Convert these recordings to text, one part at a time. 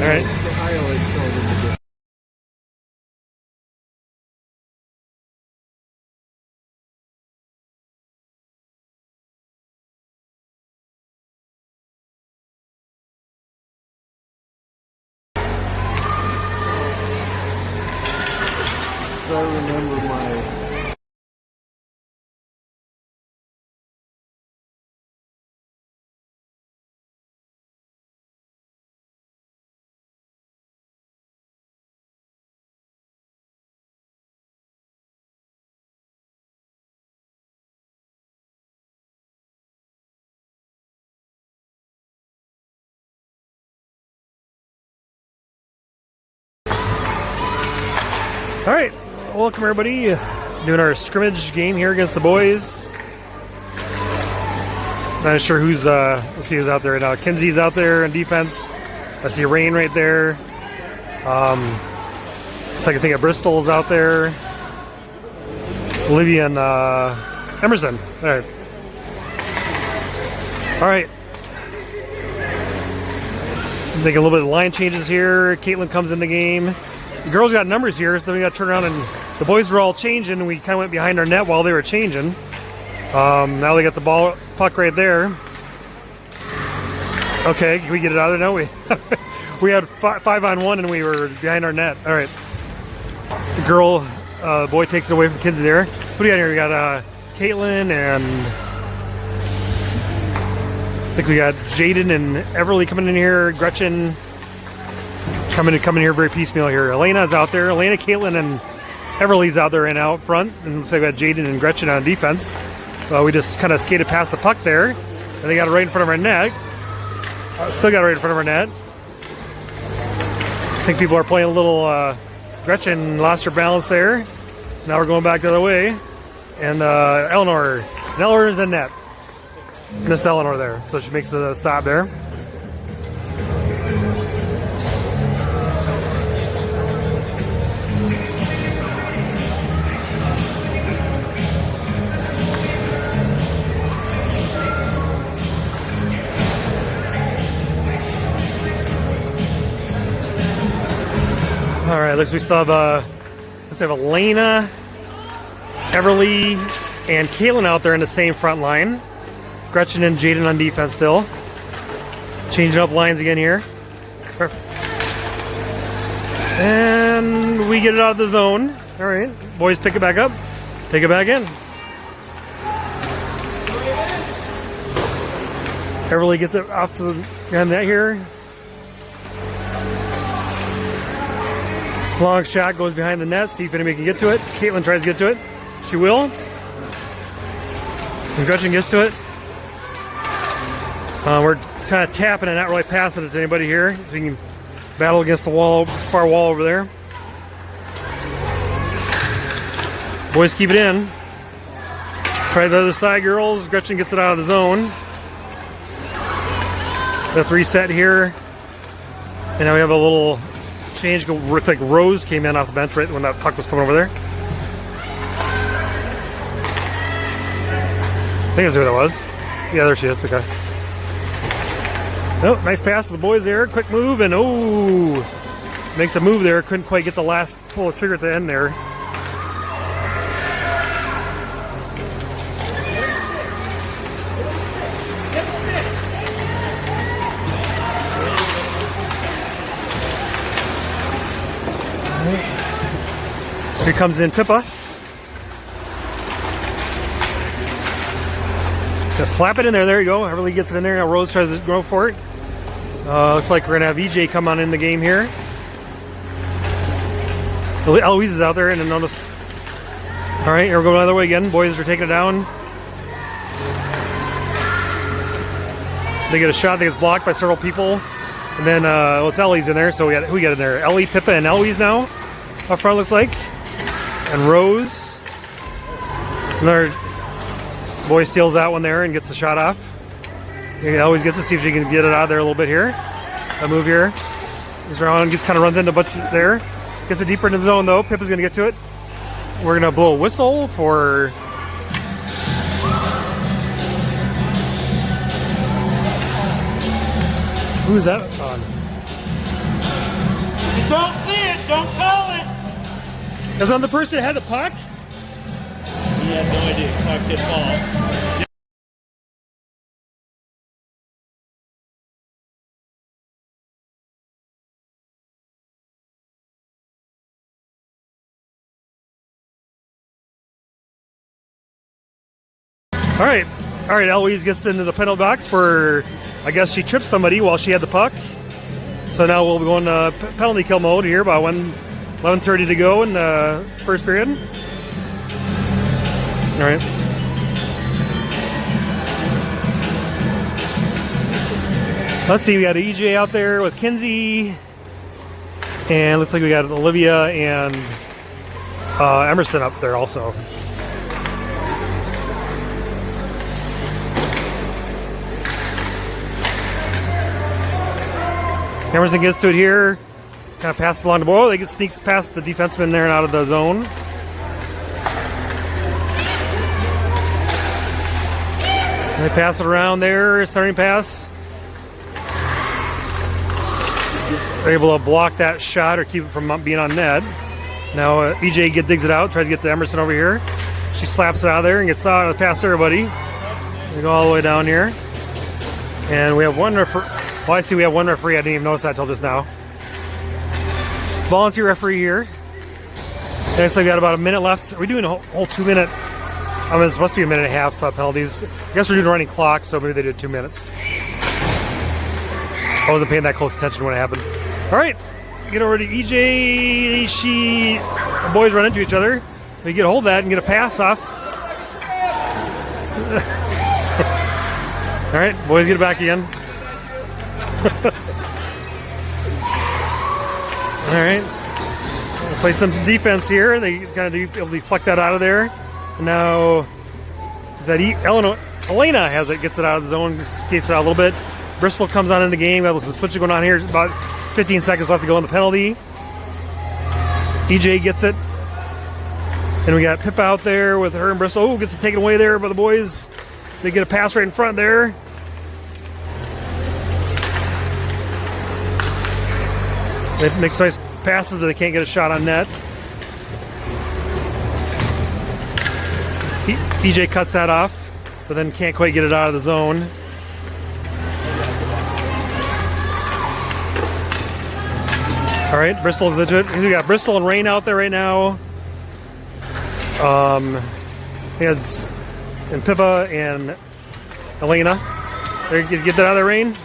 right. I always told him to do. I remember my All right, welcome everybody. Doing our scrimmage game here against the boys. Not sure who's let's see who's out there right now. Kenzie's out there in defense. I see Rain right there. Second thing at Bristol's out there. Olivia and Emerson. All right. All right. Making a little bit of line changes here. Caitlin comes in the game. The girls got numbers here, so then we got to turn around, and the boys were all changing, and we kind of went behind our net while they were changing. Now they got the puck right there. Okay, can we get it out of there? No, we had 5-on-1, and we were behind our net. All right. The boy takes it away from Kinsey there. What do we got here? We got Caitlin, and I think we got Jaden and Everly coming in here. Gretchen coming here very piecemeal here. Elena's out there. Elena, Caitlin, and Everly's out there and out front. And looks like we got Jaden and Gretchen on defense. We just kind of skated past the puck there. And they got it right in front of our net. Still got it right in front of our net. I think people are playing a little... Gretchen lost her balance there. Now we're going back the other way. And Eleanor is in net. Missed Eleanor there. So she makes the stop there. All right, looks we still have let's have Elena, Everly, and Caitlin out there in the same front line. Gretchen and Jaden on defense still. Changing up lines again here. Perfect. And we get it out of the zone. All right, boys pick it back up. Take it back in. Everly gets it off to the net here. Long shot goes behind the net. See if anybody can get to it. Caitlin tries to get to it. She will. And Gretchen gets to it. We're kind of tapping and not really passing it to anybody here. So you can battle against the wall, far wall over there. Boys keep it in. Try the other side, girls. Gretchen gets it out of the zone. That's reset here. And now we have a little change. Looks like Rose came in off the bench right when that puck was coming over there. I think that's who that was. Yeah, there she is. Okay. Oh, nice pass to the boys there. Quick move, and oh, makes a move there. Couldn't quite get the last pull of trigger at the end there. Here comes in Pippa. Just slap it in there. There you go. Everly gets it in there. Now Rose tries to go for it. Looks like we're going to have EJ come on in the game here. Eloise is out there, and then notice. All right, here we're going the other way again. Boys are taking it down. They get a shot that gets blocked by several people. And then, it's Ellie's in there. So who we got in there? Ellie, Pippa, and Eloise now. Up front, looks like. And Rose. Another boy steals that one there and gets the shot off. He always gets to see if she can get it out of there a little bit here. A move here. Goes around, kind of runs into a bunch there. Gets it deeper into the zone though. Pippa's going to get to it. We're going to blow a whistle for... Who's that on? Don't see it. Don't call it. Is on the person that had the puck? He has no idea. It's not kid's fault. All right. Eloise gets into the penalty box for, I guess she tripped somebody while she had the puck. So now we'll be going to penalty kill mode here. About 11:30 to go in the first period. All right. Let's see. We got EJ out there with Kinsey, and looks like we got Olivia and Emerson up there also. Emerson gets to it here, kind of passes along the ball. They get sneaks past the defenseman there and out of the zone. And they pass it around there, starting pass. They're able to block that shot or keep it from being on net. Now EJ digs it out, tries to get to Emerson over here. She slaps it out of there and gets out past everybody. We go all the way down here. And we have one referee. Well, I see we have one referee. I didn't even notice that until just now. Volunteer referee here. Next, we got about a minute left. Are we doing a whole 2 minute? I mean, it's supposed to be a minute and a half penalties. I guess we're doing a running clock, so maybe they did 2 minutes. I wasn't paying that close attention when it happened. All right, get over to EJ. The boys run into each other. We get a hold of that and get a pass off. All right, boys, get it back again. All right, we'll play some defense here. They kind of able to deflect that out of there. And now is that Elena has it, gets it out of the zone, skates it out a little bit. Bristol comes on in the game. Got some switching going on here. About 15 seconds left to go in the penalty. EJ gets it, and we got Pippa out there with her and Bristol. Oh, gets it taken away there by the boys. They get a pass right in front there. They make some nice passes, but they can't get a shot on net. EJ cuts that off, but then can't quite get it out of the zone. All right, Bristol's into it. We got Bristol and Rain out there right now. And Pippa and Elena. There, get that out of there, Rain.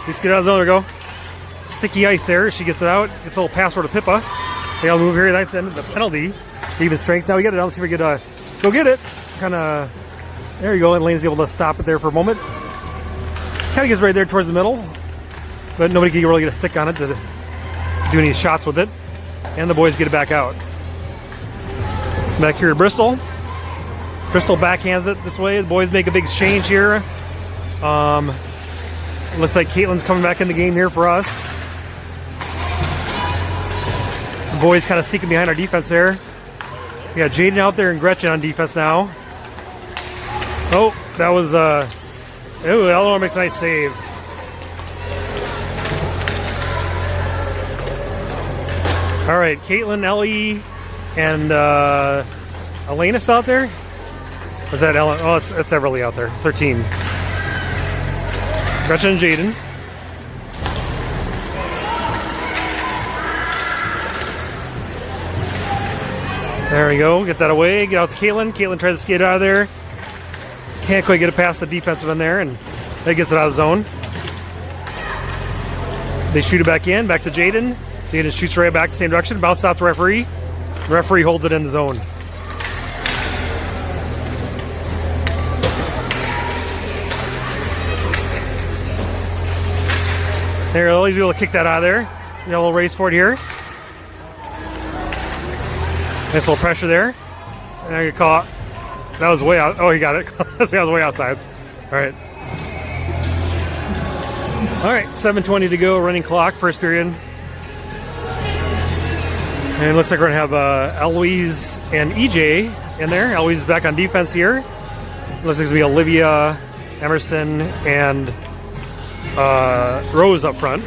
Just get out of the zone. There we go. Sticky ice there. She gets it out. Gets a little password to Pippa. They all move here. That's the end of the penalty. Even strength. Now we get it out. Let's see if we can go get it. Kind of. There you go. And Lane's able to stop it there for a moment. Kind of gets right there towards the middle. But nobody can really get a stick on it to do any shots with it. And the boys get it back out. Back here to Bristol. Bristol backhands it this way. The boys make a big exchange here. Looks like Caitlin's coming back in the game here for us. The boys kind of sneaking behind our defense there. We got Jaden out there and Gretchen on defense now. Oh, that was Eleanor makes a nice save. All right, Caitlin, Ellie, and Elena still out there? Or is that Ellen? Oh, it's Everly out there. 13. Gretchen and Jaden. There we go. Get that away. Get out to Caitlin. Caitlin tries to skate out of there. Can't quite get it past the defensive in there, and that gets it out of the zone. They shoot it back in. Back to Jaden. Jaden shoots right back the same direction. Bounce off the referee. The referee holds it in the zone. There, Lily's able to kick that out of there. We got a little race for it here. Nice little pressure there. And now you call it. That was way out. Oh, he got it. That was way outside. All right. All right, 7:20 to go. Running clock, first period. And it looks like we're going to have Eloise and EJ in there. Eloise is back on defense here. It looks like it's going to be Olivia, Emerson, and Rose up front.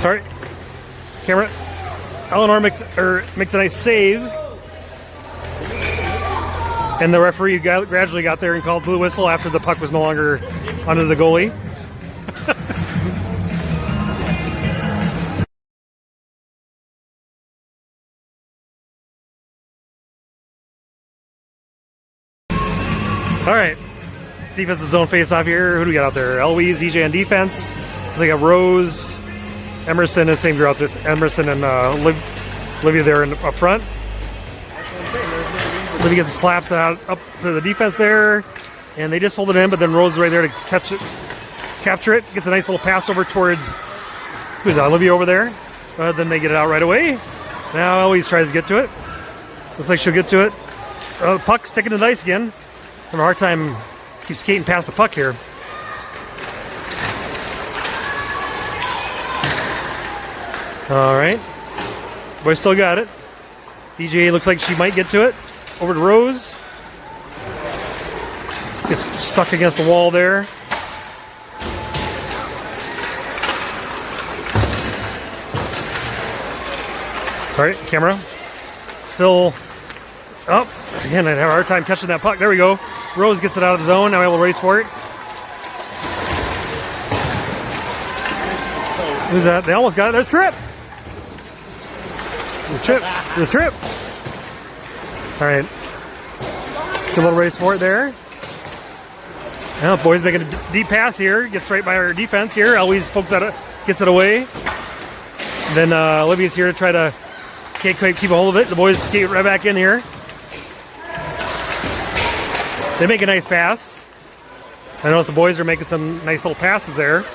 Sorry. Camera. Eleanor makes a nice save. And the referee gradually got there and called blue whistle after the puck was no longer under the goalie. All right. Defensive zone face-off here. Who do we got out there? Eloise, EJ on defense. So we got Rose, Emerson, and same girl out this. Emerson and Olivia there up front. Olivia gets slaps out up to the defense there, and they just hold it in, but then Rose is right there to capture it. Gets a nice little pass over towards, who's that, Olivia over there. Then they get it out right away. Now Eloise tries to get to it. Looks like she'll get to it. Puck sticking to the ice again. Having a hard time keep skating past the puck here. All right. Boy still got it. DJ looks like she might get to it. Over to Rose. Gets stuck against the wall there. All right, camera. Still up. Again, I'd have a hard time catching that puck. There we go. Rose gets it out of the zone. Now able to race for it. Who's that? They almost got it. There's Trip. There's Trip. All right. Good little race for it there. Now, boys making a deep pass here. Gets right by our defense here. Eloise pokes at it, gets it away. Then Olivia's here to try to can't quite keep a hold of it. The boys skate right back in here. They make a nice pass. I notice the boys are making some nice little passes there.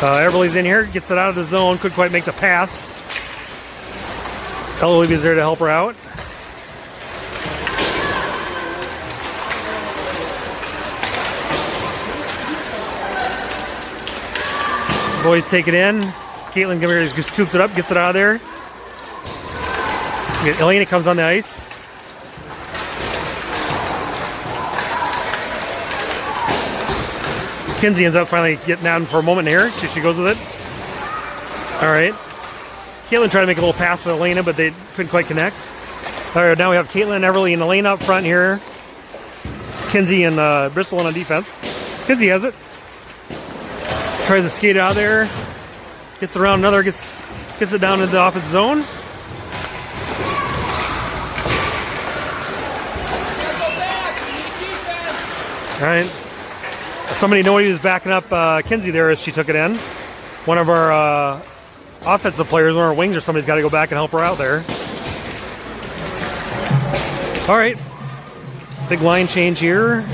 Everly's in here, gets it out of the zone, couldn't quite make the pass. Olivia's there to help her out. Boys take it in. Caitlin just scoops it up, gets it out of there. Elena comes on the ice. Kinsey ends up finally getting down for a moment here. She goes with it. All right. Caitlin tried to make a little pass to Elena, but they couldn't quite connect. All right, now we have Caitlin, Everly, and Elena up front here. Kinsey and Bristol on defense. Kinsey has it. Tries to skate out there. Gets around another, gets it down into the offensive zone. All right. Somebody knew he was backing up Kinsey there as she took it in. One of our offensive players, one of our wings or somebody's got to go back and help her out there. All right. Big line change here.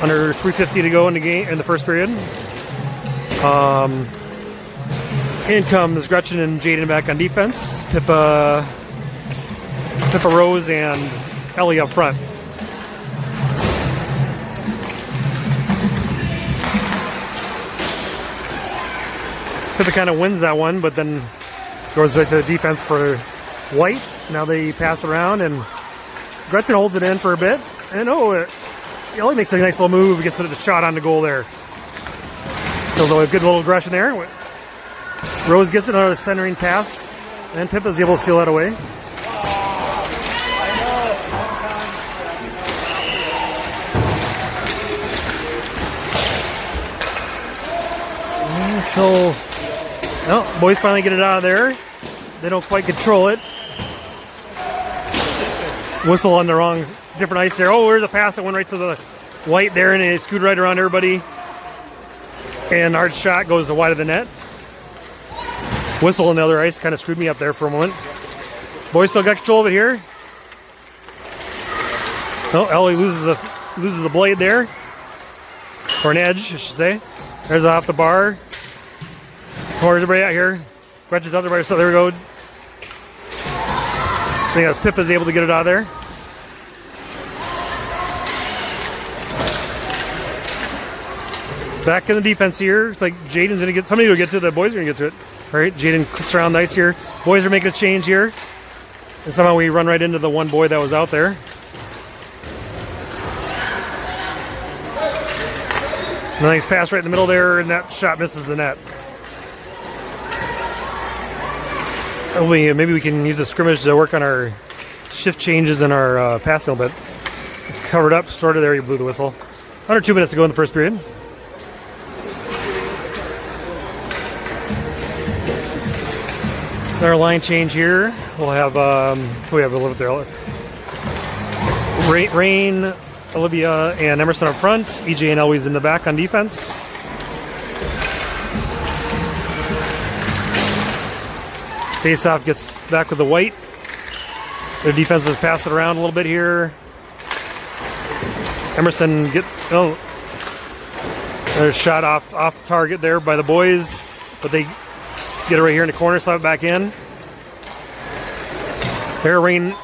Under 3:50 to go in the game in the first period. In comes Gretchen and Jaden back on defense. Pippa Rose and Ellie up front. Pippa kind of wins that one, but then goes right to the defense for White. Now they pass around, and Gretchen holds it in for a bit. And Ellie makes a nice little move, gets the shot on the goal there. Still a good little aggression there. Rose gets another centering pass, and Pippa's able to steal that away. So, boys finally get it out of there. They don't quite control it. Whistle on the wrong, different ice there. Oh, there's a pass that went right to the White there, and it scooted right around everybody. And our shot goes wide of the net. Whistle on the other ice kind of screwed me up there for a moment. Boys still got control of it here. Oh, Ellie loses the blade there. Or an edge, I should say. There's off the bar. Where's everybody out here? Gretchen's out there, so there we go. I think that's Pippa's able to get it out of there. Back in the defense here. It's like Jaden's going to get, somebody will get to it, the boys are going to get to it. All right, Jaden clicks around nice here. Boys are making a change here. And somehow we run right into the one boy that was out there. Nice pass right in the middle there, and that shot misses the net. Maybe we can use the scrimmage to work on our shift changes and our passing a little bit. It's covered up, sort of. There, you blew the whistle. Under 2 minutes to go in the first period. Our line change here. We'll have we have a little bit there. Rain, Olivia, and Emerson up front. EJ and Elwes in the back on defense. Face-off gets back with the white. Their defense is passing around a little bit here. Emerson there's a shot off target there by the boys, but they get it right here in the corner, slap it back in. There, Rain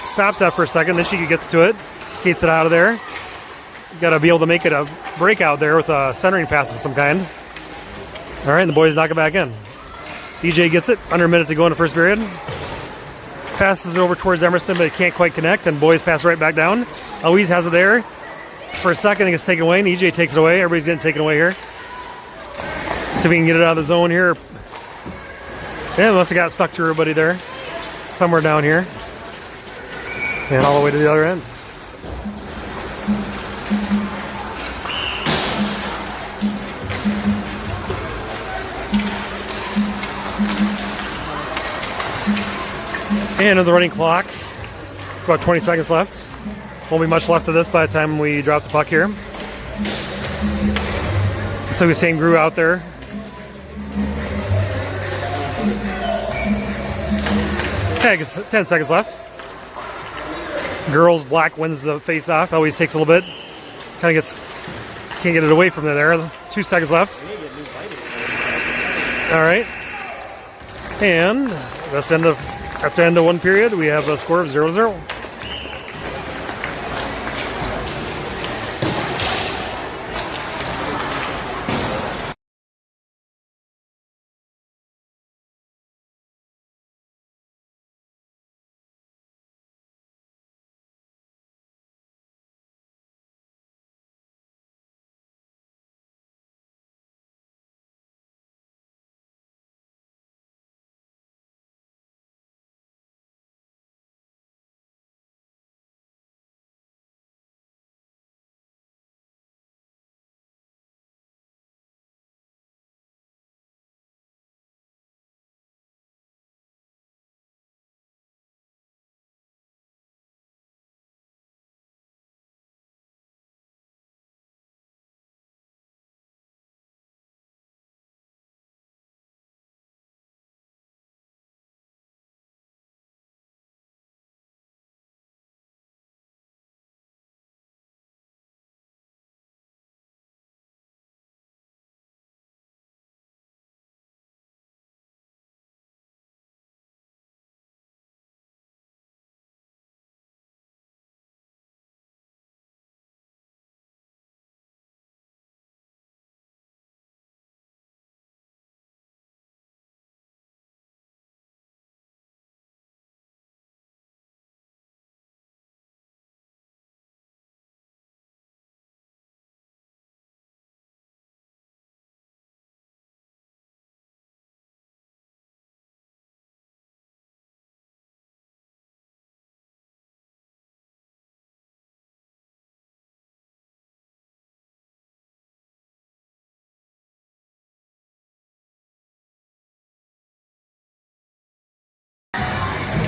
stops that for a second, then she gets to it, skates it out of there. You got to be able to make it a breakout there with a centering pass of some kind. All right, and the boys knock it back in. EJ gets it, under a minute to go in the first period. Passes it over towards Emerson, but it can't quite connect, and boys pass right back down. Elwes has it there. For a second, it gets taken away, and EJ takes it away. Everybody's getting taken away here. See if we can get it out of the zone here. Yeah, must have got stuck to everybody there. Somewhere down here. And all the way to the other end. And of the running clock. About 20 seconds left. Won't be much left of this by the time we drop the puck here. So the same Grew out there. Okay, 10 seconds left. Girls, Black wins the face-off. Always takes a little bit. Kind of can't get it away from there. 2 seconds left. All right. And at the end of one period, we have a score of 0-0.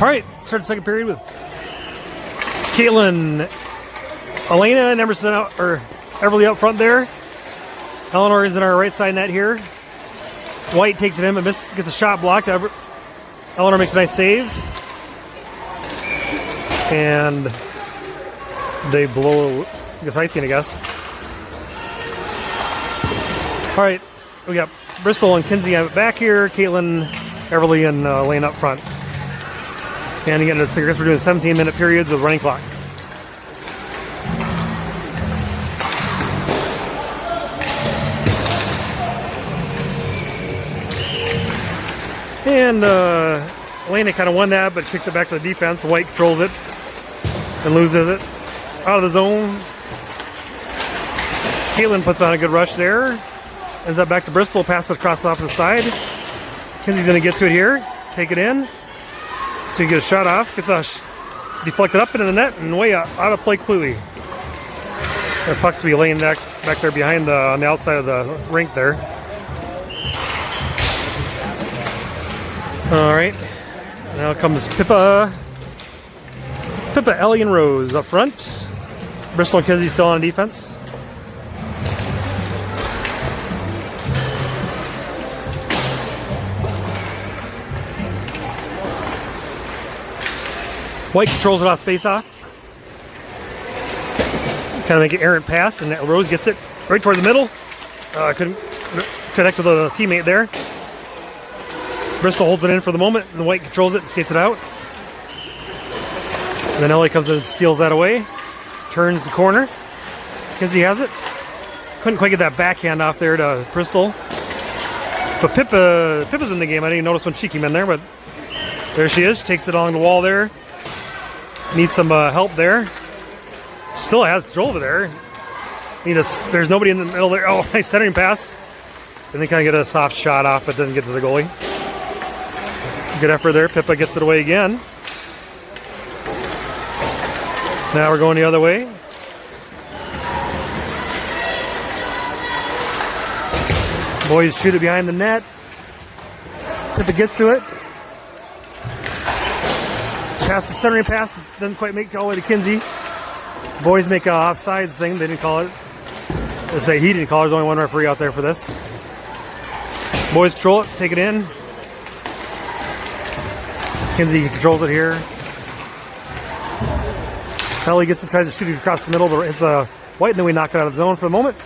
All right, start the second period with Caitlin, Elena, and Emerson or Everly up front there. Eleanor is in our right side net here. White takes it in, but misses, gets a shot blocked. Eleanor makes a nice save. And they blow, I guess, icing, I guess. All right, we got Bristol and Kinsey back here. Caitlin, Everly, and Lane up front. And again, I guess we're doing 17-minute periods of running clock. And Elena kind of won that, but kicks it back to the defense. White controls it and loses it out of the zone. Caitlin puts on a good rush there. Ends up back to Bristol, passes across the opposite side. Kinsey's going to get to it here, take it in. So you get a shot off, gets a deflected up into the net and way out of play completely. The puck's to be laying back there behind on the outside of the rink there. All right, now comes Pippa, Ellie, and Rose up front. Bristol and Kinsey still on defense. White controls it off face-off. Kind of make an errant pass, and Rose gets it right toward the middle. Couldn't connect with a teammate there. Bristol holds it in for the moment, and White controls it and skates it out. And then Ellie comes in and steals that away. Turns the corner. Kinsey has it. Couldn't quite get that backhand off there to Bristol. But Pippa's in the game. I didn't notice when she came in there, but there she is. Takes it along the wall there. Needs some help there. Still has control over there. There's nobody in the middle there. Oh, nice centering pass. And then kind of get a soft shot off, but doesn't get to the goalie. Good effort there. Pippa gets it away again. Now we're going the other way. Boys shoot it behind the net. Pippa gets to it. Pass the centering pass, doesn't quite make it all the way to Kinsey. Boys make an offsides thing. They didn't call it. They say he didn't call it. There's only one referee out there for this. Boys control it, take it in. Kinsey controls it here. Ellie gets it, tries to shoot it across the middle, but it's a White, and then we knock it out of the zone for the moment.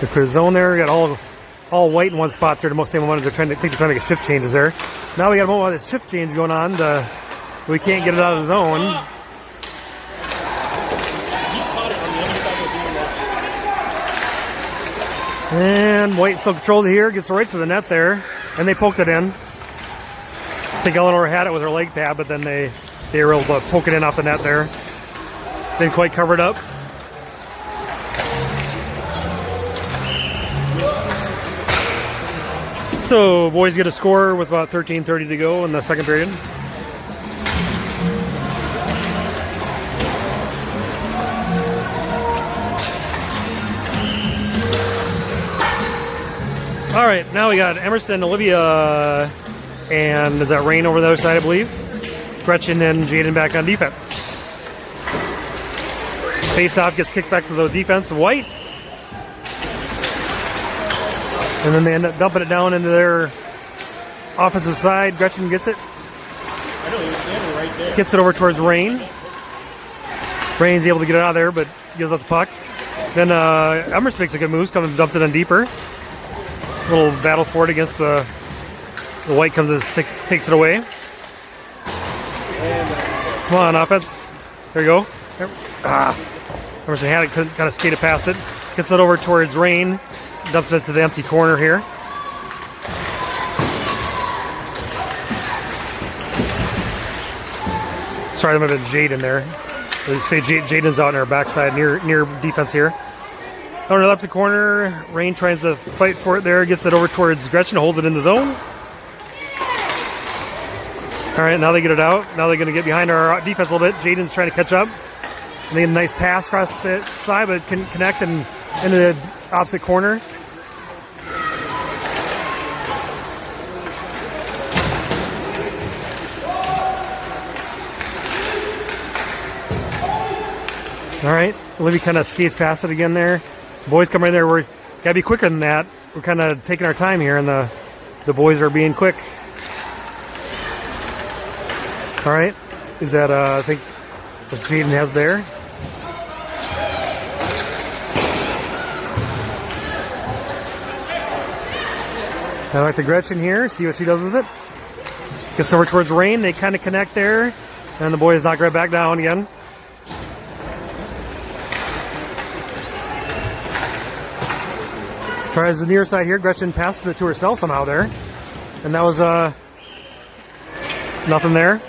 We clear the zone there. We got all White in one spot there. The most same moment they're trying to make a shift changes there. Now we got a moment of shift change going on. We can't get it out of the zone. And White still controls it here. Gets right to the net there, and they poked it in. I think Eleanor had it with her leg pad, but then they were able to poke it in off the net there. Didn't quite cover it up. So boys get a score with about 13:30 to go in the second period. All right, now we got Emerson, Olivia, and is that Rain over the other side, I believe? Gretchen and Jaden back on defense. Face-off gets kicked back to the defense of White. And then they end up dumping it down into their offensive side. Gretchen gets it. Gets it over towards Rain. Rain's able to get it out of there, but gives up the puck. Then Emerson makes a good move, comes and dumps it in deeper. Little battle for it against the White comes and takes it away. Come on, offense. There you go. Emerson had it, couldn't kind of skate it past it. Gets it over towards Rain. Dumps it to the empty corner here. Sorry, there might have been Jaden there. They say Jaden's out on our backside near defense here. On the left corner, Rain tries to fight for it there. Gets it over towards Gretchen, holds it in the zone. All right, now they get it out. Now they're going to get behind our defense a little bit. Jaden's trying to catch up. And they get a nice pass across the side, but can connect and into the opposite corner. All right, Olivia kind of skates past it again there. Boys come right there. We're got to be quicker than that. We're kind of taking our time here, and the boys are being quick. All right, is that I think what Jaden has there. I like the Gretchen here. See what she does with it. Gets over towards Rain. They kind of connect there, and the boys knock right back down again. Tries the near side here. Gretchen passes it to herself somehow there. And that was nothing there.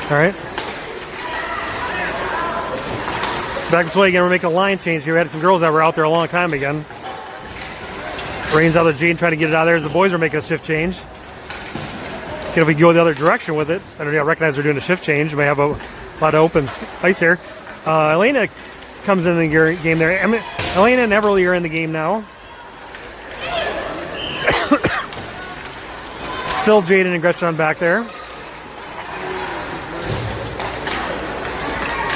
All right. Back this way again. We're making a line change here. We had some girls that were out there a long time again. Rain's out of Jane trying to get it out of there as the boys are making a shift change. Get if we go the other direction with it. I don't know, I recognize they're doing a shift change. We may have a lot of open ice there. Elena comes in the game there. Elena and Everly are in the game now. Still Jaden and Gretchen back there.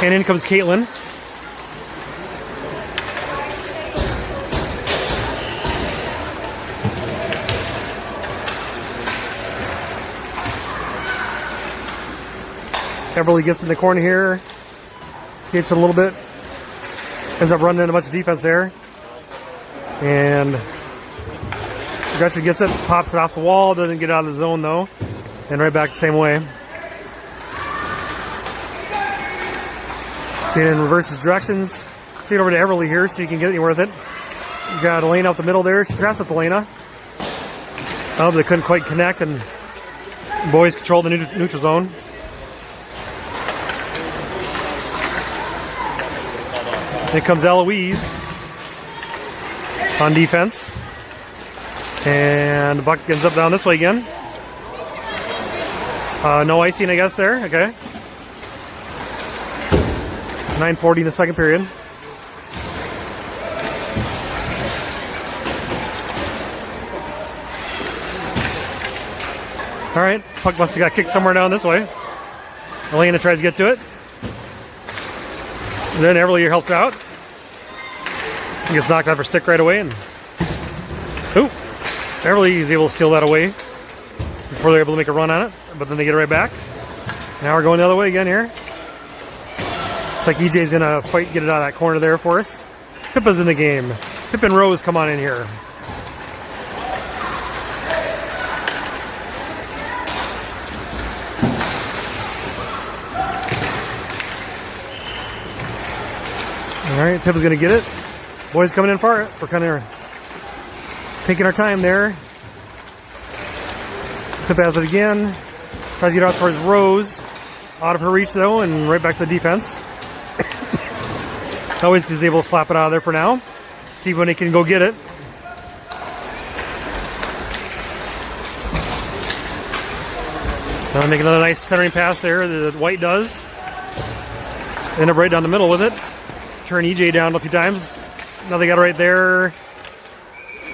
And in comes Caitlin. Everly gets in the corner here. Skates it a little bit. Ends up running into a bunch of defense there. And Gretchen gets it, pops it off the wall, doesn't get out of the zone though. And right back the same way. Jaden reverses directions. Take it over to Everly here so you can get anywhere with it. You got Elena out the middle there. She tries with Elena. Oh, but they couldn't quite connect, and boys control the neutral zone. Here comes Eloise on defense. And the puck ends up down this way again. No icing, I guess, there. Okay. 9:40 in the second period. All right. Puck must have got kicked somewhere down this way. Elena tries to get to it. And then Everly helps out. He gets knocked off her stick right away. And ooh, Everly is able to steal that away before they're able to make a run on it. But then they get it right back. Now we're going the other way again here. Looks like EJ's going to fight, get it out of that corner there for us. Pippa's in the game. Pippa and Rose come on in here. All right, Pippa's going to get it. Boys coming in for it. We're kind of taking our time there. Pippa has it again. Tries to get out towards Rose. Out of her reach though, and right back to the defense. Always is able to slap it out of there for now. See when he can go get it. Now make another nice centering pass there that White does. End up right down the middle with it. Turn EJ down a few times. Now they got it right there.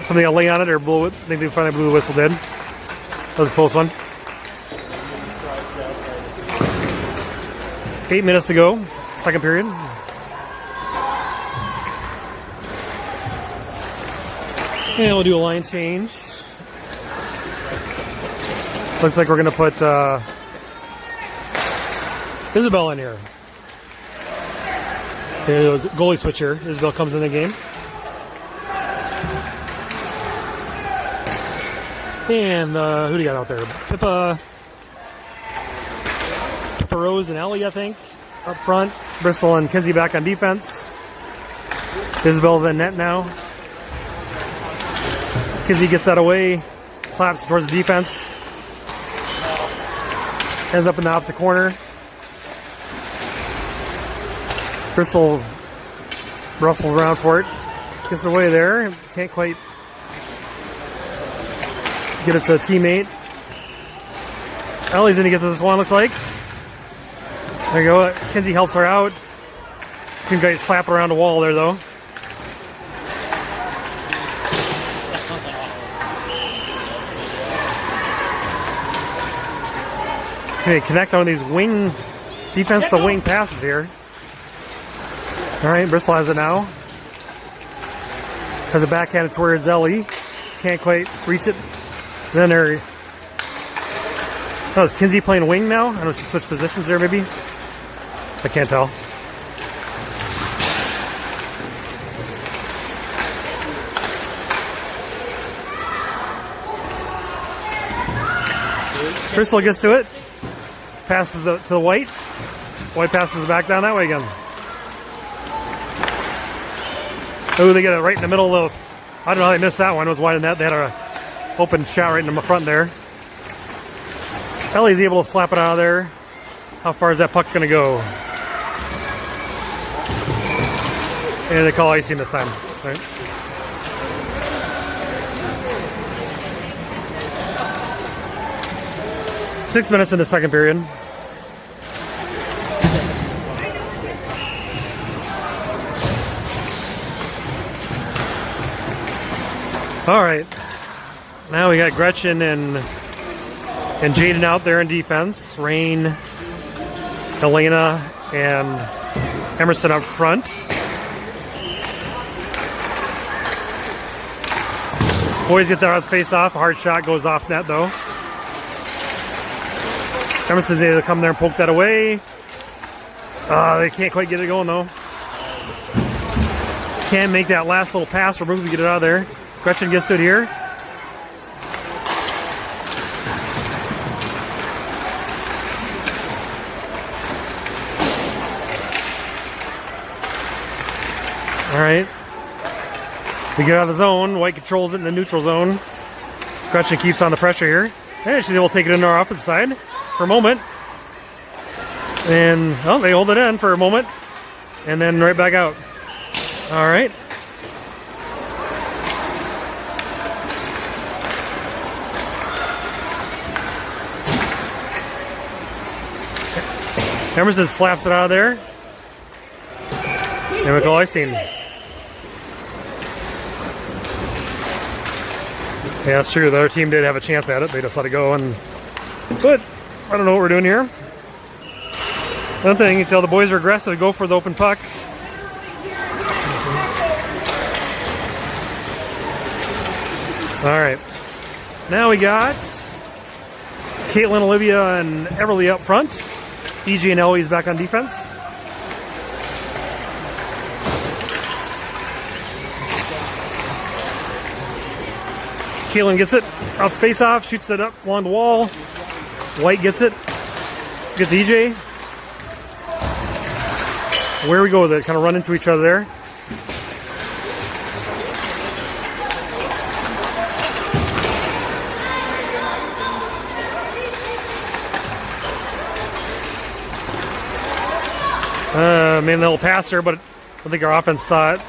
Somebody got to lay on it or blow it. I think they finally blew the whistle did. That was a close one. 8 minutes to go. Second period. And we'll do a line change. Looks like we're going to put Isabel in here. The goalie switch here. Isabel comes in the game. And who do you got out there? Pippa Rose and Ellie, I think, up front. Bristol and Kinsey back on defense. Isabel's in net now. Kinsey gets that away. Slaps towards the defense. Ends up in the opposite corner. Bristol rustles around for it. Gets away there. Can't quite get it to a teammate. Ellie's going to get this one, looks like. There you go. Kinsey helps her out. Two guys slap around the wall there, though. Okay, connect on these wing defense to wing passes here. All right, Bristol has it now. Has it backhanded towards Ellie. Can't quite reach it. Then there. Oh, is Kinsey playing wing now? I don't know if she switched positions there, maybe. I can't tell. Bristol gets to it. Passes to the White. White passes it back down that way again. Oh, they get it right in the middle of. I don't know how they missed that one. It was wide in that. They had an open shot right in the front there. Ellie's able to slap it out of there. How far is that puck going to go? And they call icing this time. Right. 6 minutes in the second period. All right, now we got Gretchen and Jaden out there in defense. Rain, Helena, and Emerson up front. Boys get their face off. A hard shot goes off net though. Emerson's able to come there and poke that away. They can't quite get it going though. Can't make that last little pass or move to get it out of there. Gretchen gets to it here. All right. We get out of the zone. White controls it in the neutral zone. Gretchen keeps on the pressure here. And she's able to take it into our offensive side for a moment. And, well, they hold it in for a moment. And then right back out. All right. Emerson slaps it out of there. And we call icing. Yeah, that's true. The other team did have a chance at it. They just let it go. But I don't know what we're doing here. One thing, you tell the boys are aggressive, go for the open puck. All right. Now we got Caitlin, Olivia, and Everly up front. EJ and Eloise back on defense. Caitlin gets it off face off, shoots it up along the wall. White gets it. Gets EJ. Where we go with it, kind of run into each other there. Made a little passer, but I think our offense saw it.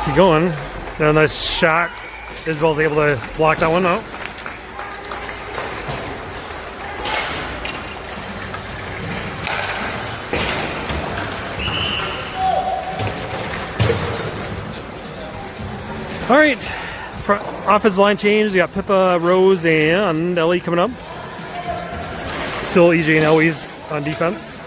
Keep going. And a nice shot. Isabel's able to block that one out. All right. Offensive line change. We got Pippa, Rose, and Ellie coming up. Still EJ and Eloise on defense.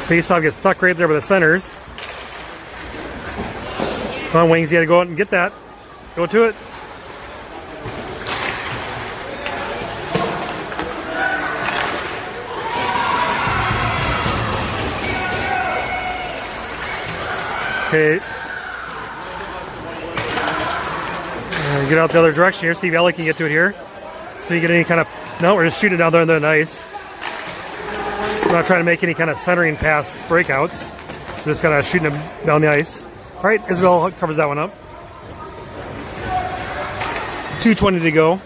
Faceoff gets stuck right there by the centers. Come on, Wings, you got to go out and get that. Go to it. Okay. Get out the other direction here. See if Ellie can get to it here. So you get any kind of... No, we're just shooting down there in the ice. We're not trying to make any kind of centering pass breakouts. We're just kind of shooting them down the ice. All right, Isabel covers that one up. 2:20 to go.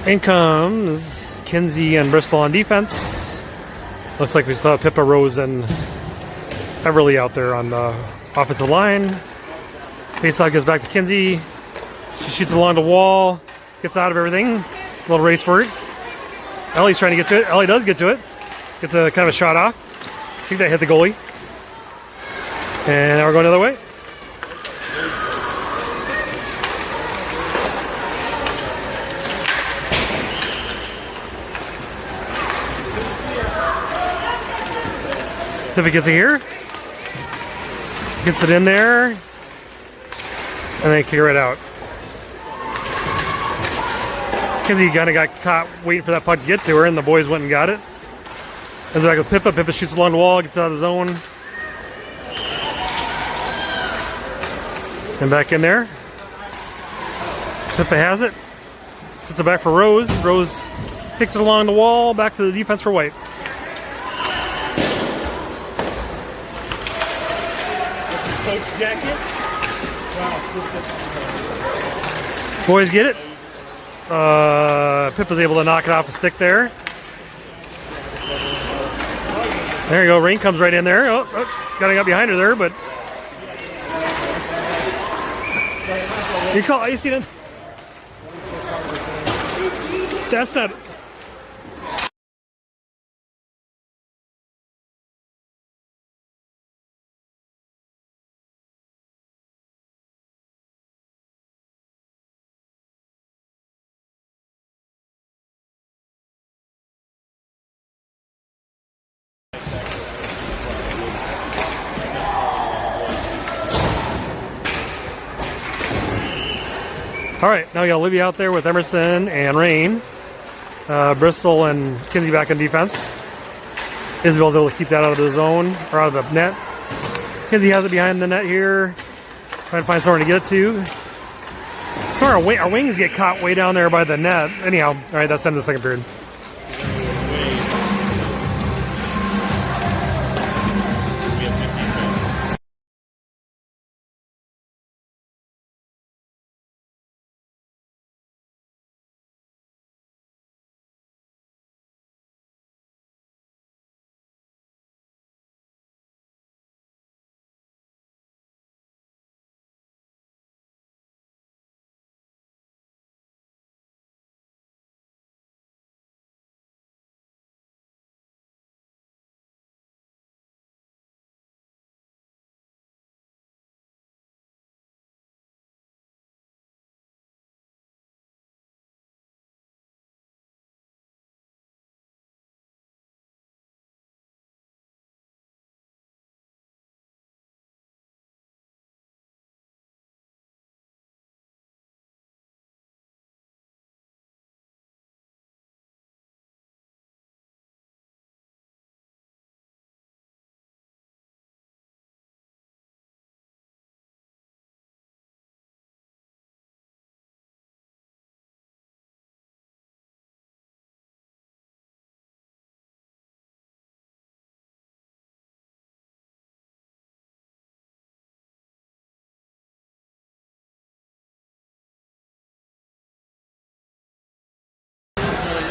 In comes Kinsey and Bristol on defense. Looks like we still have Pippa, Rose, and Everly out there on the offensive line. Faceoff gets back to Kinsey. She shoots along the wall. Gets out of everything. A little race for it. Ellie's trying to get to it. Ellie does get to it. Gets a kind of a shot off. I think that hit the goalie. And now we're going the other way. Pippa gets it here. Gets it in there. And then kick it right out. Kinsey kind of got caught waiting for that puck to get to her, and the boys went and got it. Ends back with Pippa. Pippa shoots along the wall, gets out of the zone. And back in there. Pippa has it. Sits it back for Rose. Rose kicks it along the wall, back to the defense for White. Coach jacket. Wow. Boys get it. Pip was able to knock it off a stick there. There you go. Rain comes right in there. Oh, got behind her there, but you seen it? That's not. All right, now we got Olivia out there with Emerson and Rain. Bristol and Kinsey back on defense. Isabel's able to keep that out of the zone, or out of the net. Kinsey has it behind the net here. Trying to find somewhere to get it to. So our wings get caught way down there by the net. Anyhow, all right, that's the end of the second period.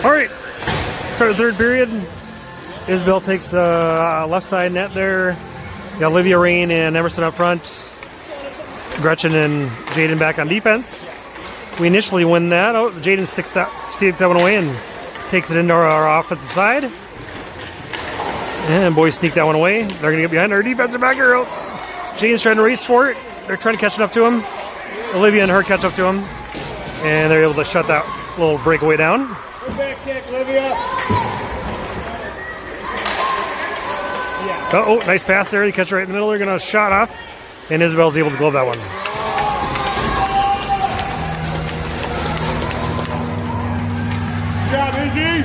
All right, start the third period. Isabel takes the left side net there. You got Olivia, Rain, and Emerson up front. Gretchen and Jaden back on defense. We initially win that. Oh, Jaden sticks that one away and takes it into our offensive side. And boys sneak that one away. They're going to get behind our defensive backer. Oh, Jaden's trying to race for it. They're trying to catch up to him. Olivia and her catch up to him. And they're able to shut that little breakaway down. Back kick, Olivia. Oh, nice pass there. They catch right in the middle. They're going to shot off. And Isabel's able to glove that one. Good job, Izzy.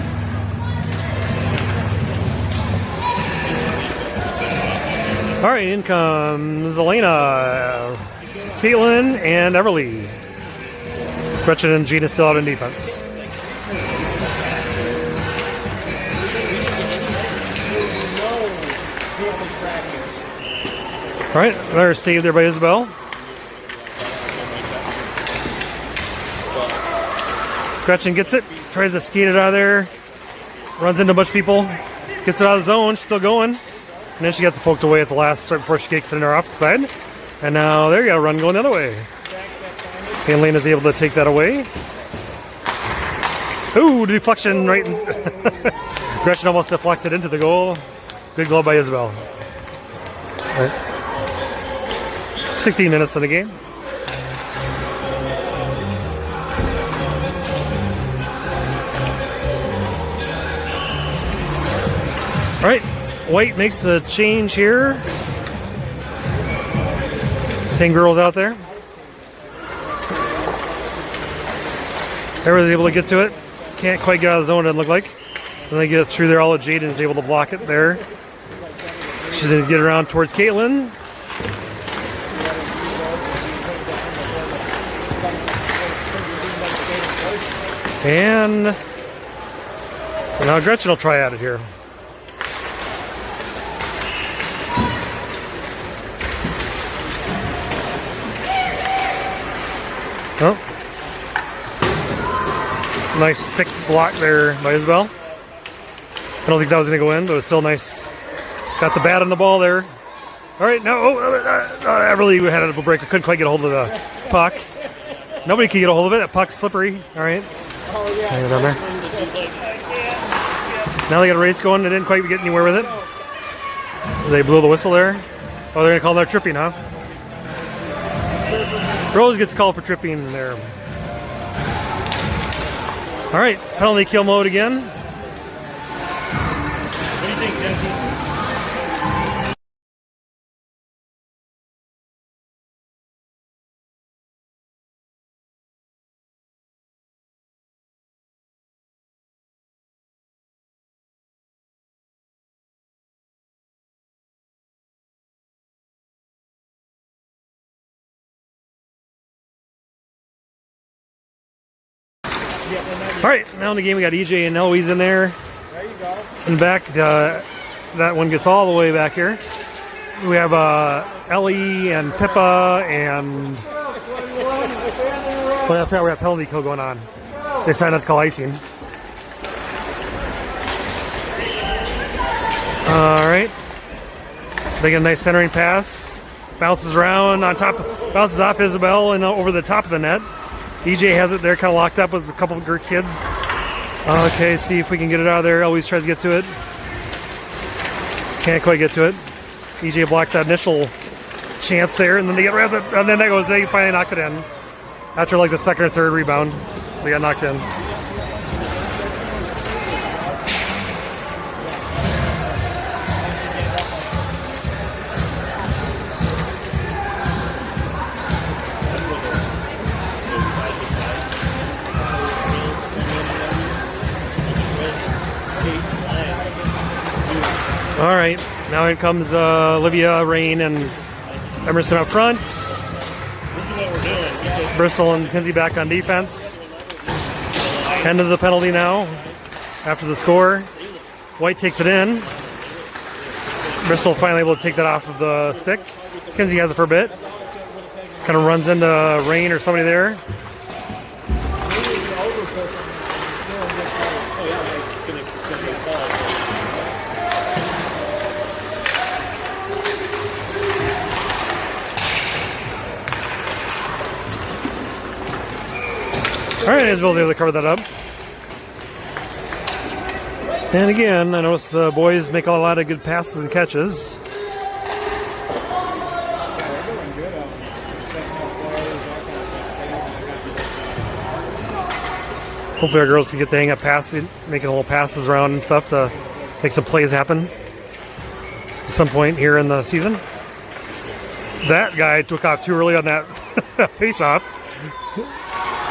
All right, in comes Elena, Caitlin, and Everly. Gretchen and Gina still out in defense. All right, another save there by Isabel. Gretchen gets it, tries to skate it out of there, runs into a bunch of people, gets it out of the zone, she's still going. And then she gets poked away at the last, right before she kicks it in her opposite side. And now there you go, run going the other way. And Lena's able to take that away. Ooh, deflection right in. Gretchen almost deflects it into the goal. Good glove by Isabel. All right. 16 minutes in the game. All right, White makes the change here. Same girls out there. Everybody's able to get to it. Can't quite get out of the zone, it doesn't look like. Then they get it through there. All of Jaden is able to block it there. She's going to get around towards Caitlin. And now Gretchen will try at it here. Oh. Nice thick block there by Isabel. I don't think that was going to go in, but it was still nice. Got the bat on the ball there. All right, now I really had a break. I couldn't quite get a hold of the puck. Nobody could get a hold of it. That puck's slippery. All right. Oh, yeah. Hang it down there. Now they got a race going. They didn't quite get anywhere with it. They blew the whistle there. Oh, they're going to call that tripping, huh? Rose gets called for tripping there. All right, penalty kill mode again. What do you think, Jesse? All right, now in the game we got EJ and Eloise in there. There you go. In back, that one gets all the way back here. We have Ellie and Pippa and... Well, we have penalty kill going on. They decided not to call icing. All right. They get a nice centering pass. Bounces around on top, bounces off Isabel and over the top of the net. EJ has it there, kind of locked up with a couple of her kids. Okay, see if we can get it out of there. Always tries to get to it. Can't quite get to it. EJ blocks that initial chance there, and then they get right up, and then that goes. They finally knocked it in after like the second or third rebound. They got knocked in. All right, now here comes Olivia, Rain, and Emerson up front. This is what we're doing. Because Bristol and Kinsey back on defense. End of the penalty now after the score. White takes it in. Bristol finally able to take that off of the stick. Kinsey has it for a bit. Kind of runs into Rain or somebody there. All right, Isabel's able to cover that up. And again, I noticed the boys make a lot of good passes and catches. Hopefully our girls can get the hang of passing, making little passes around and stuff to make some plays happen at some point here in the season. That guy took off too early on that face-off.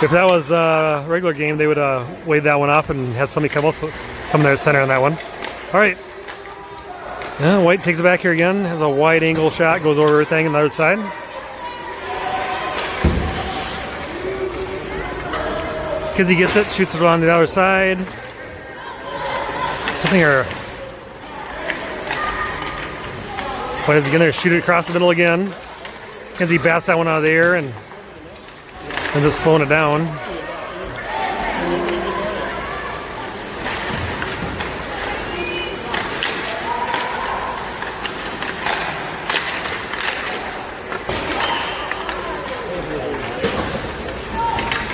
If that was a regular game, they would have weighed that one off and had somebody come there center on that one. All right. White takes it back here again. Has a wide angle shot. Goes over everything on the other side. Kinsey gets it. Shoots it on the other side. Something here. White is again there. Shoot it across the middle again. Kinsey bats that one out of the air and ends up slowing it down.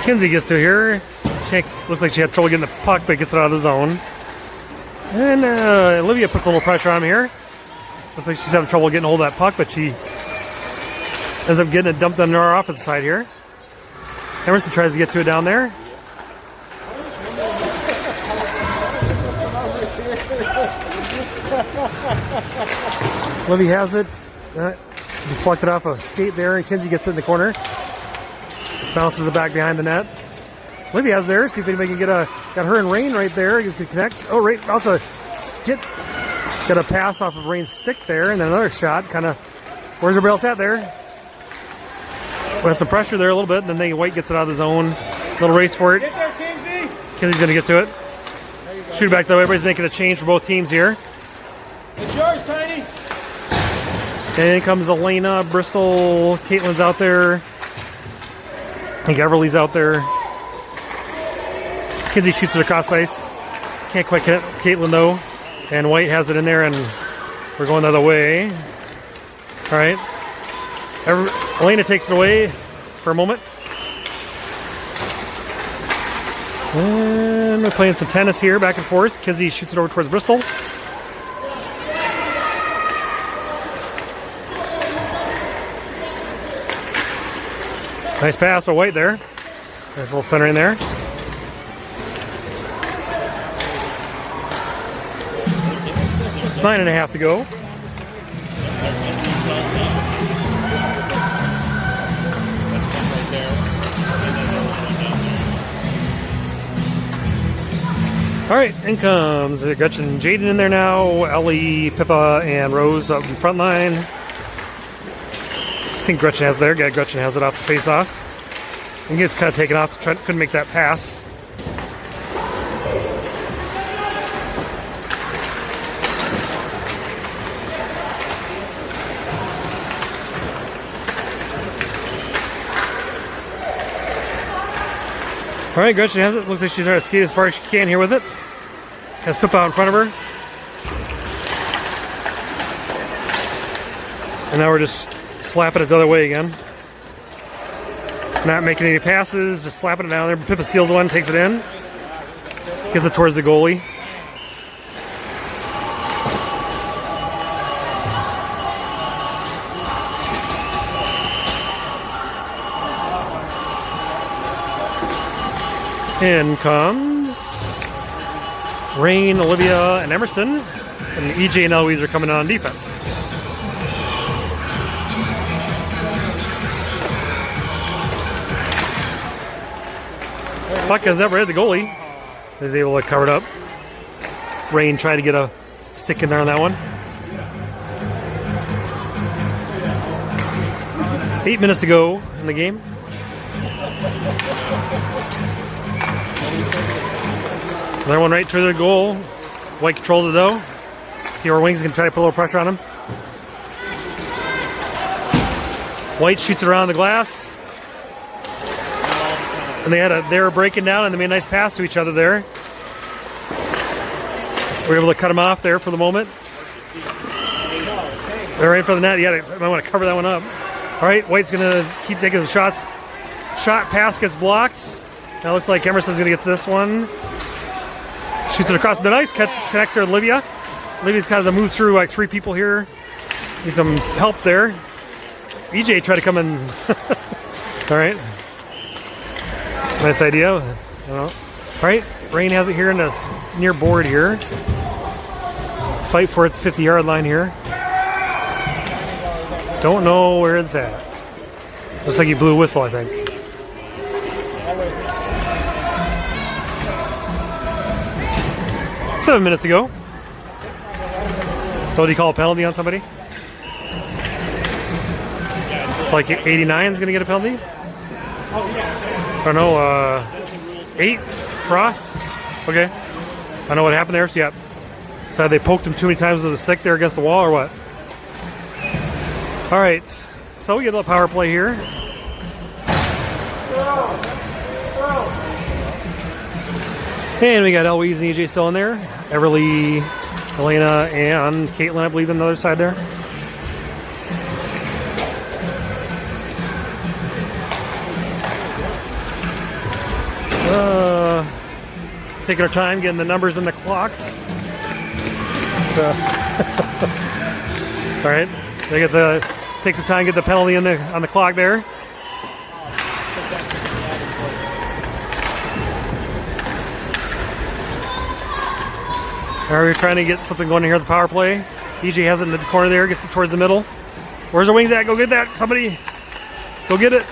Kinsey gets to here. Looks like she had trouble getting the puck, but gets it out of the zone. And Olivia puts a little pressure on him here. Looks like she's having trouble getting a hold of that puck, but she ends up getting it dumped on our offensive side here. Emerson tries to get to it down there. Livy has it. Deflected off a skate there, and Kinsey gets it in the corner. Bounces it back behind the net. Livy has there. See if anybody can got her and Rain right there to connect. Oh, Rain also got a pass off of Rain's stick there, and then another shot. Kind of, where's everybody else at there? We had some pressure there a little bit, and then White gets it out of the zone. Little race for it. get there, Kinsey. Kinsey's going to get to it. Shoot it back though. Everybody's making a change for both teams here. It's yours, Tiny. And in comes Elena, Bristol, Caitlin's out there. I think Everly's out there. Kinsey shoots it across the ice. Can't quite get Caitlin though. And White has it in there, and we're going the other way. All right. Elena takes it away for a moment. And we're playing some tennis here, back and forth. Kinsey shoots it over towards Bristol. Nice pass by White there. Nice little center in there. Nine and a half to go. All right, in comes Gretchen and Jaden in there now. Ellie, Pippa, and Rose up in front line. I think Gretchen has there. Yeah, Gretchen has it off the face-off. And gets kind of taken off. Couldn't make that pass. All right, Gretchen has it. Looks like she's trying to skate as far as she can here with it. Has Pippa out in front of her. And now we're just slapping it the other way again. Not making any passes, just slapping it down there. Pippa steals one, takes it in. Gets it towards the goalie. In comes Rain, Olivia, and Emerson. And EJ and Eloise are coming on defense. Puck ends up right at the goalie. Is able to cover it up. Rain tried to get a stick in there on that one. 8 minutes to go in the game. Another one right to the goal. White controls it though. See our wings can try to put a little pressure on him. White shoots it around the glass. And they were breaking down and they made a nice pass to each other there. We were able to cut them off there for the moment. They're right for the net. Yeah, I might want to cover that one up. All right, White's going to keep taking the shots. Shot pass gets blocked. Now it looks like Emerson's going to get this one. Shoots it across the ice. Connects there with Olivia. Olivia's kind of move through like three people here. Needs some help there. EJ tried to come in. All right. Nice idea. All right, Rain has it here in this near board here. Fight for it at the 50-yard line here. Don't know where it's at. Looks like he blew a whistle, I think. Seven minutes to go. So did he call a penalty on somebody? It's like 89 is going to get a penalty. I don't know, 8 Frosts. Okay. I know what happened there. So, yeah. So they poked him too many times with the stick there against the wall or what? All right. So we get a little power play here. And we got Eloise and EJ still in there. Everly, Elena, and Caitlin, I believe, on the other side there. Taking our time, getting the numbers in the clock. So, all right, they get takes the time, get the penalty on the clock there. All right, we're trying to get something going here at the power play. EJ has it in the corner there, gets it towards the middle. Where's the wings at? Go get that, somebody. Go get it.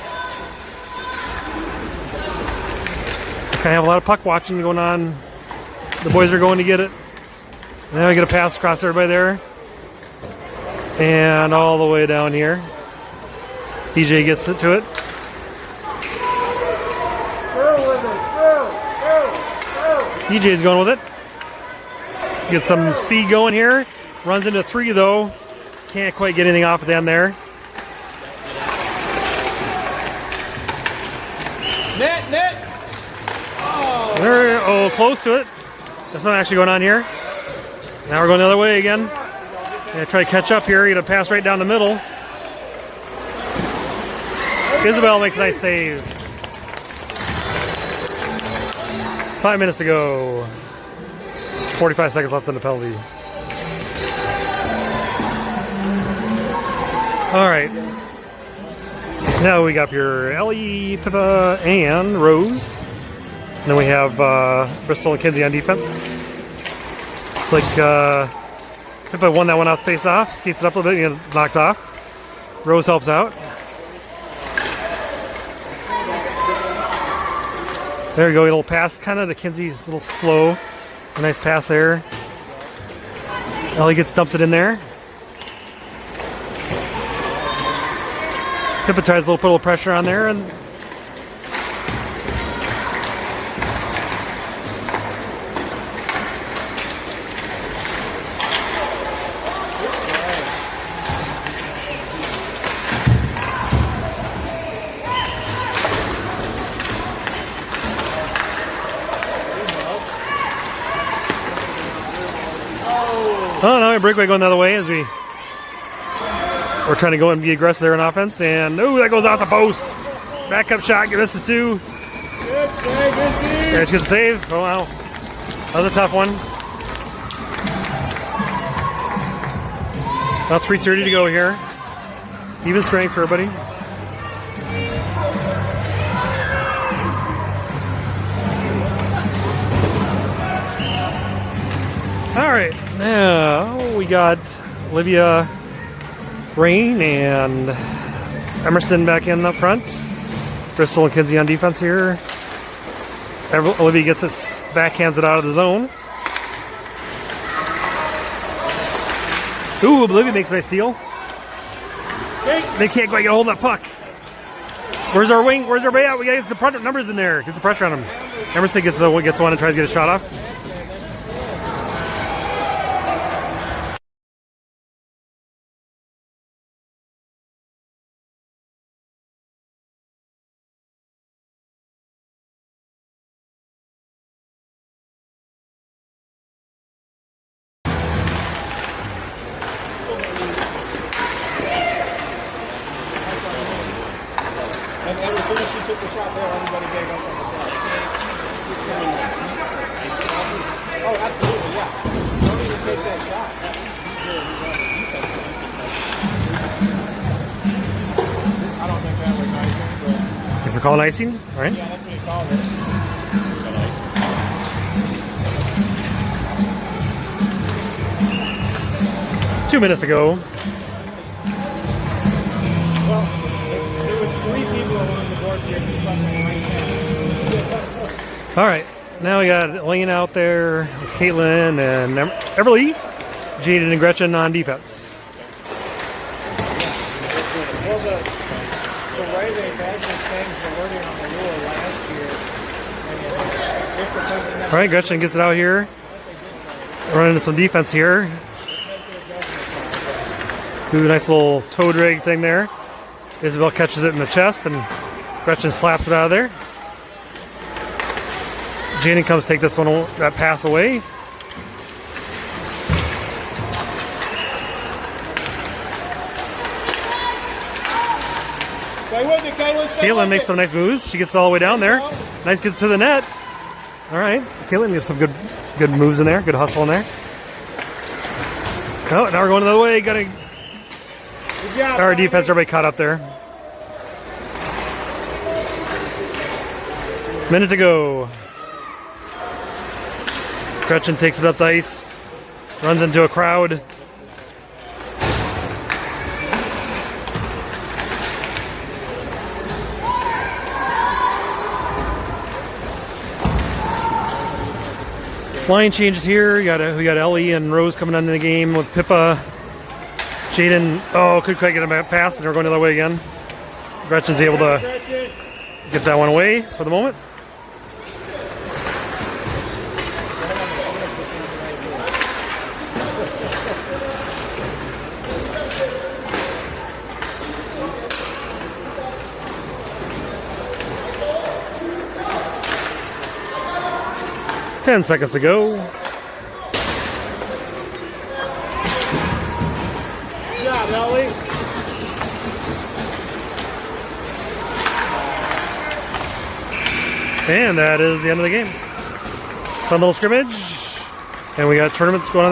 I have a lot of puck watching going on. The boys are going to get it. And then we get a pass across everybody there. And all the way down here. EJ gets it to it. EJ's going with it. Get some speed going here. Runs into 3 though. Can't quite get anything off at the end there. Net. Uh-oh, close to it. There's something actually going on here. Now we're going the other way again. Gonna try to catch up here. Gonna pass right down the middle. Isabel makes a nice save. 5 minutes to go. 45 seconds left in the penalty. All right. Now we got your Ellie, Pippa, and Rose. And then we have Bristol and Kinsey on defense. It's like Pippa won that one off the face off, skates it up a little bit, and it's knocked off. Rose helps out. There we go, a little pass kind of to Kinsey, a little slow. A nice pass there. Ellie dumps it in there. Pippa tries to put a little pressure on there, and oh no, breakaway going the other way as we're trying to go and be aggressive there in offense, and oh, that goes off the post. Backup shot, misses too. There's a good save. Oh wow, that was a tough one. About 3:30 to go here. Even strength for everybody. All right, now we got Olivia, Rain, and Emerson back in up front. Bristol and Kinsey on defense here. Olivia gets it, backhands it out of the zone. Ooh, Olivia makes a nice steal. They can't quite get a hold of that puck. Where's our wing? Where's our way out? We gotta get some numbers in there. Get some pressure on them. Emerson gets one and tries to get a shot off. And as soon as she took the shot there, everybody gave up on the play. Oh, absolutely, yeah. Don't even take that shot. I don't think that was icing, but... Is it called icing? All right. Yeah, that's what he called it. 2 minutes to go. Well, there was 3 people along the board here. All right, now we got Lane out there with Caitlin and Everly, Jaden and Gretchen on defense. Well, the way they've actually changed the wording on the rule last year. All right, Gretchen gets it out here. Running into some defense here. Do a nice little toe drag thing there. Isabel catches it in the chest, and Gretchen slaps it out of there. Jaden comes take this one, that pass away. Caitlin makes some nice moves. She gets all the way down there. Nice gets to the net. All right, Caitlin gets some good moves in there. Good hustle in there. Oh, now we're going the other way. Got our defense. Everybody caught up there. Minute to go. Gretchen takes it up the ice, runs into a crowd. Line changes here. We got Ellie and Rose coming on in the game with Pippa. Jaden, couldn't quite get a pass, and we're going the other way again. Gretchen's able to get that one away for the moment. 10 seconds to go. Good job, Ellie. And that is the end of the game. Fun little scrimmage. And we got tournaments going on.